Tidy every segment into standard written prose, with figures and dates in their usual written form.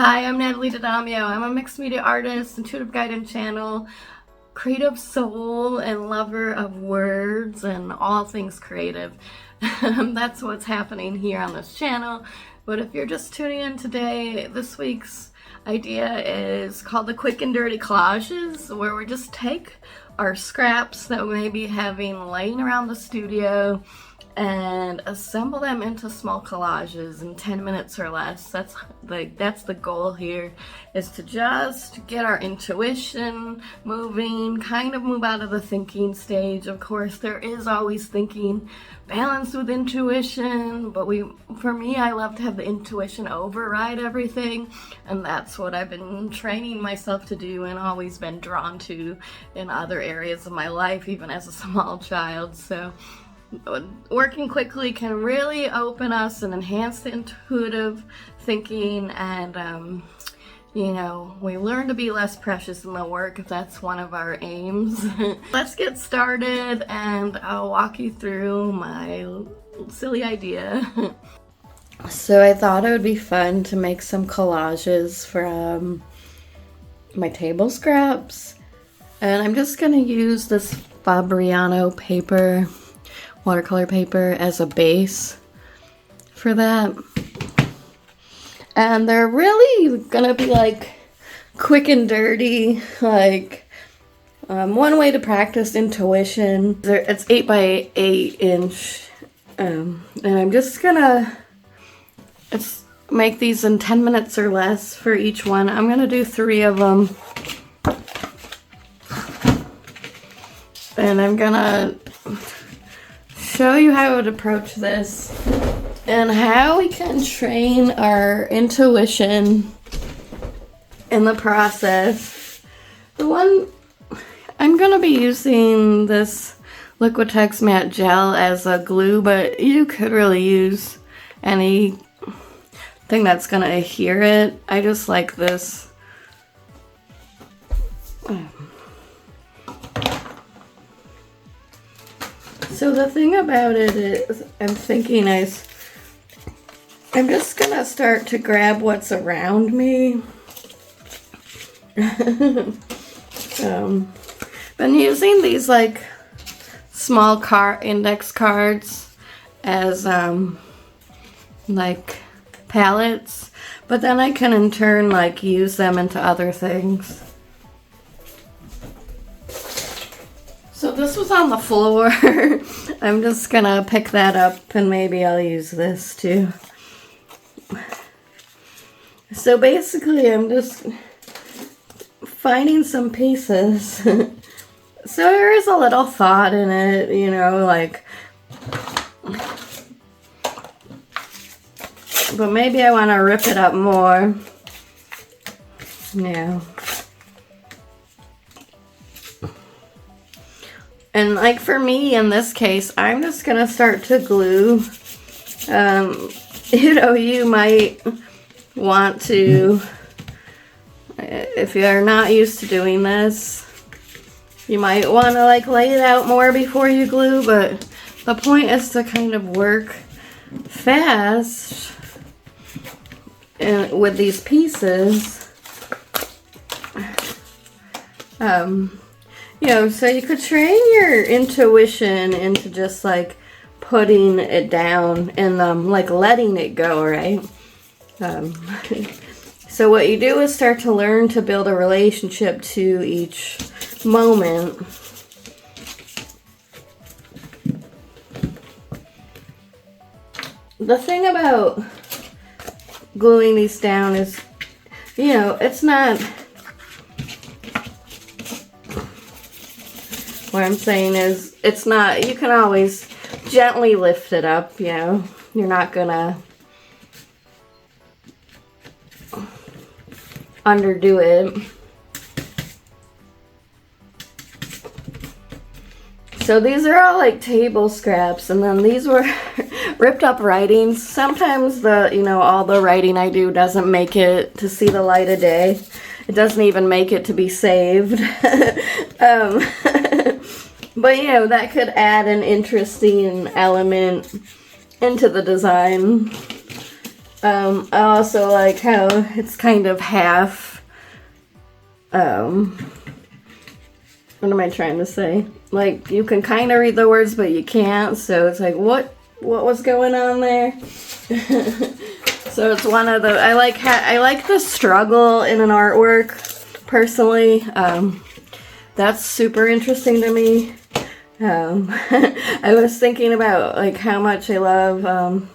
Hi, I'm Natalie Dadamio. I'm a mixed media artist, intuitive guide and channel, creative soul, and lover of words and all things creative. That's what's happening here on this channel. But if you're just tuning in today, this week's idea is called the quick and dirty collages, where we just take our scraps that we may be having laying around the studio and assemble them into small collages in 10 minutes or less. That's the goal here, is to just get our intuition moving, kind of move out of the thinking stage. Of course, there is always thinking balanced with intuition, but for me, I love to have the intuition override everything, and that's what I've been training myself to do and always been drawn to in other areas of my life, even as a small child. So working quickly can really open us and enhance the intuitive thinking, and we learn to be less precious in the work if that's one of our aims. Let's get started, and I'll walk you through my silly idea. So I thought it would be fun to make some collages from my table scraps, and I'm just gonna use this Fabriano paper, watercolor paper, as a base for that. And they're really gonna be like quick and dirty, like one way to practice intuition. It's 8 by 8 inch, and I'm just gonna make these in 10 minutes or less for each one. I'm gonna do 3 of them, and I'm gonna show you how I would approach this and how we can train our intuition in the process. I'm going to be using this Liquitex matte gel as a glue, but you could really use anything that's going to adhere it. I just like this. So the thing about it is, I'm just gonna start to grab what's around me. Been using these like small index cards as like palettes, but then I can in turn like use them into other things. So this was on the floor. I'm just gonna pick that up, and maybe I'll use this too. So basically I'm just finding some pieces. So there is a little thought in it, like, but maybe I want to rip it up more. Yeah. And like for me in this case, I'm just gonna start to glue. You might want to, if you're not used to doing this, you might want to like lay it out more before you glue, but the point is to kind of work fast and with these pieces. So you could train your intuition into just like putting it down and like letting it go, right? So what you do is start to learn to build a relationship to each moment. The thing about gluing these down is, it's not... What I'm saying is, it's not, you can always gently lift it up, You're not gonna underdo it. So these are all like table scraps, and then these were ripped up writings. Sometimes all the writing I do doesn't make it to see the light of day. It doesn't even make it to be saved. But that could add an interesting element into the design. I also like how it's kind of half, what am I trying to say? Like, you can kind of read the words, but you can't, so it's like, what was going on there? So it's one of the, I like the struggle in an artwork, personally. That's super interesting to me. I was thinking about, like, how much I love,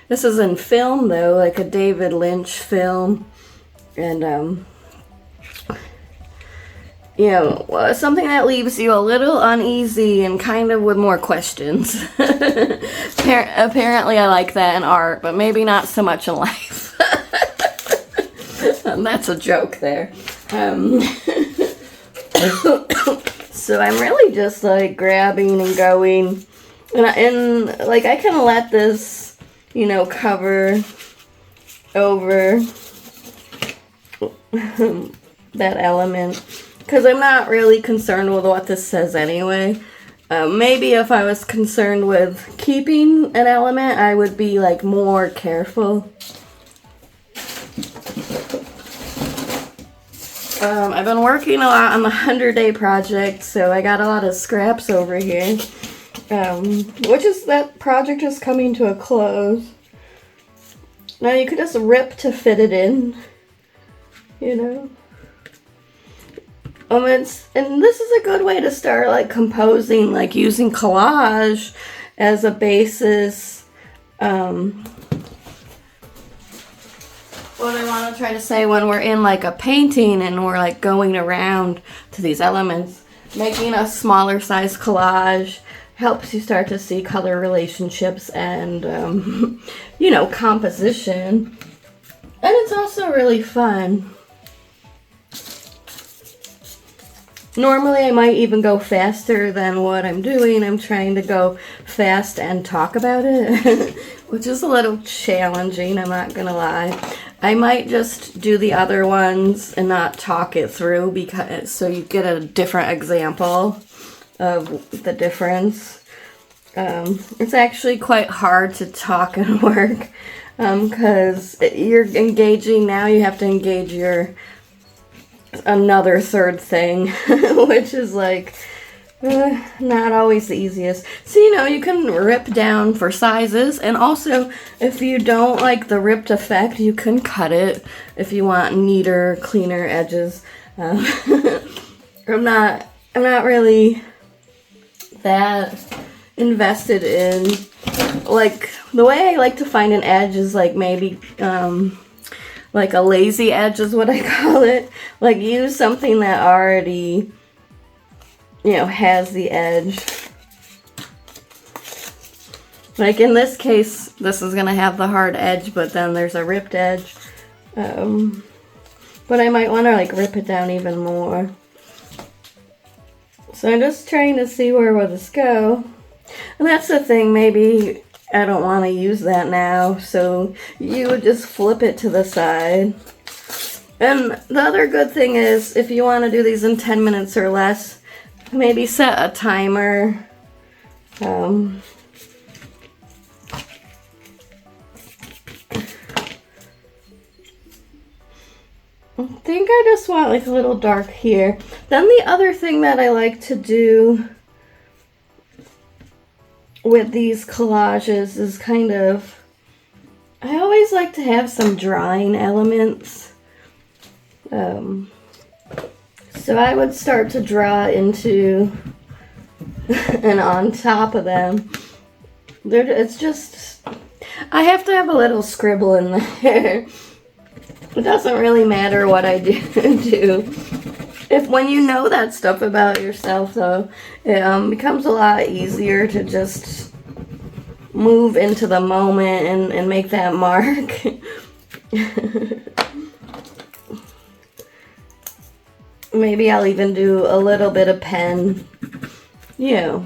this is in film, though, like a David Lynch film, and, you know, something that leaves you a little uneasy and kind of with more questions. Apparently I like that in art, but maybe not so much in life. That's a joke there. So I'm really just like grabbing and going, and like I can let this, you know, cover over that element, because I'm not really concerned with what this says anyway. Maybe if I was concerned with keeping an element, I would be like more careful. I've been working a lot on the 100-day project, so I got a lot of scraps over here. Which is, that project is coming to a close. Now you could just rip to fit it in, you know. And this is a good way to start like composing, like using collage as a basis. What I want to try to say, when we're in like a painting and we're like going around to these elements, making a smaller size collage helps you start to see color relationships and, you know, composition. And it's also really fun. Normally I might even go faster than what I'm doing. I'm trying to go fast and talk about it, which is a little challenging, I'm not gonna lie. I might just do the other ones and not talk it through, because so you get a different example of the difference. It's actually quite hard to talk and work, because you're engaging, now you have to engage your another third thing, which is like not always the easiest. So, you know, you can rip down for sizes, and also if you don't like the ripped effect, you can cut it if you want neater, cleaner edges. I'm not really that invested in, like, the way I like to find an edge is like maybe like a lazy edge is what I call it. Like, use something that already, you know, has the edge. Like in this case, this is gonna have the hard edge, but then there's a ripped edge. But I might want to like rip it down even more. So I'm just trying to see where will this go. And that's the thing, maybe I don't want to use that now, so you would just flip it to the side. And the other good thing is, if you want to do these in 10 minutes or less, maybe set a timer. I think I just want like a little dark here. Then the other thing that I like to do with these collages is kind of, I always like to have some drawing elements. So I would start to draw into and on top of them. It's just, I have to have a little scribble in there. It doesn't really matter what I do. When you know that stuff about yourself, though, it becomes a lot easier to just move into the moment and make that mark. Maybe I'll even do a little bit of pen, you know.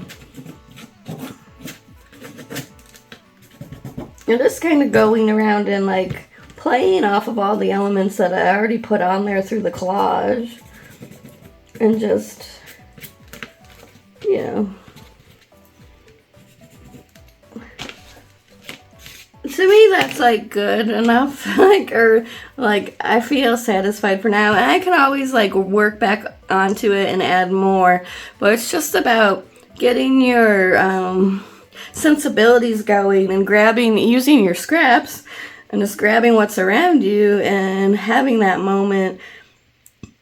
I'm just kind of going around and like playing off of all the elements that I already put on there through the collage. And just, you know. to me that's like good enough. Like I feel satisfied for now, and I can always like work back onto it and add more, but it's just about getting your sensibilities going and using your scraps and just grabbing what's around you and having that moment.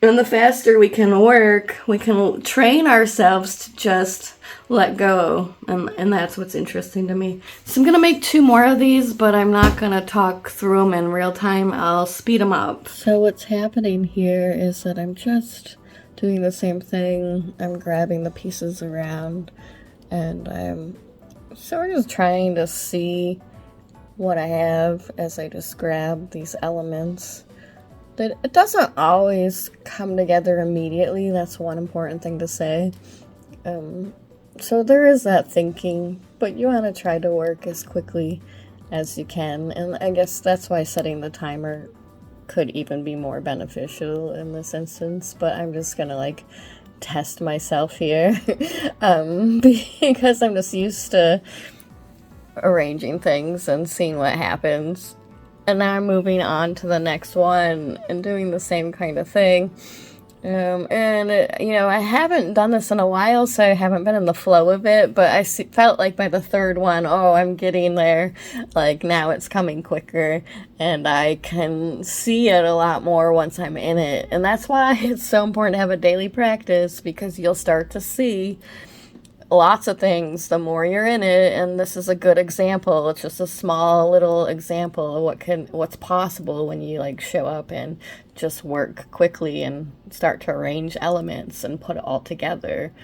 And the faster we can work, we can train ourselves to just let go. And that's what's interesting to me. So I'm going to make 2 more of these, but I'm not going to talk through them in real time. I'll speed them up. So what's happening here is that I'm just doing the same thing. I'm grabbing the pieces around, and I'm sort of trying to see what I have as I just grab these elements. That it doesn't always come together immediately. That's one important thing to say. So there is that thinking, but you want to try to work as quickly as you can. And I guess that's why setting the timer could even be more beneficial in this instance. But I'm just going to like test myself here because I'm just used to arranging things and seeing what happens. And now I'm moving on to the next one and doing the same kind of thing. I haven't done this in a while, so I haven't been in the flow of it, but I felt like by the third one, I'm getting there. Like, now it's coming quicker, and I can see it a lot more once I'm in it. And that's why it's so important to have a daily practice, because you'll start to see lots of things the more you're in it. And this is a good example. It's just a small little example of what's possible when you like show up and just work quickly and start to arrange elements and put it all together,